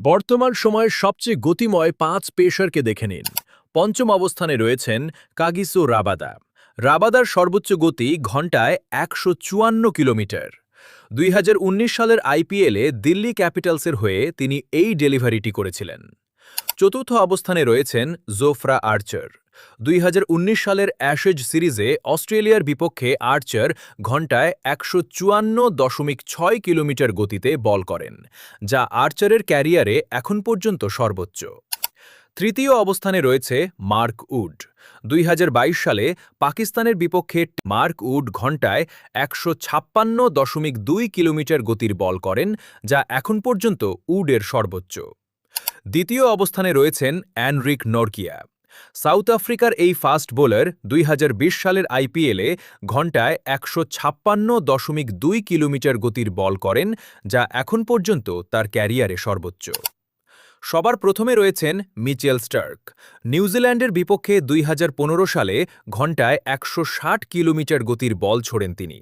বর্তমান সময়ের সবচেয়ে গতিময় ৫ পেসারকে দেখে নিন। পঞ্চম অবস্থানে রয়েছেন কাগিসো রাবাদা। রাবাদার সর্বোচ্চ গতি ঘন্টায় ১৫৪ কিলোমিটার। ২০১৯ সালের আইপিএলে দিল্লি ক্যাপিটালসের হয়ে তিনি এই ডেলিভারিটি করেছিলেন। চতুর্থ অবস্থানে রয়েছেন জোফরা আর্চার। ২০১৯ সালের অ্যাশেজ সিরিজে অস্ট্রেলিয়ার বিপক্ষে আর্চার ঘন্টায় ১৫৪.৬ কিলোমিটার গতিতে বল করেন, যা আর্চারের ক্যারিয়ারে এখন পর্যন্ত সর্বোচ্চ। তৃতীয় অবস্থানে রয়েছে মার্ক উড। ২০২২ সালে পাকিস্তানের বিপক্ষে মার্ক উড ঘন্টায় ১৫৬.২ কিলোমিটার গতির বল করেন, যা এখন পর্যন্ত উডের সর্বোচ্চ। দ্বিতীয় অবস্থানে রয়েছেন অ্যানরিক নরকিয়া। সাউথ আফ্রিকার এই ফাস্ট বোলার ২০২০ সালের আইপিএলে ঘন্টায় ১৫৬.২ কিলোমিটার গতির বল করেন, যা এখন পর্যন্ত তার ক্যারিয়ারে সর্বোচ্চ। সবার প্রথমে রয়েছেন মিচেল স্টার্ক। নিউজিল্যান্ডের বিপক্ষে ২০১৫ সালে ঘন্টায় ১৬০ কিলোমিটার গতির বল ছোড়েন তিনি।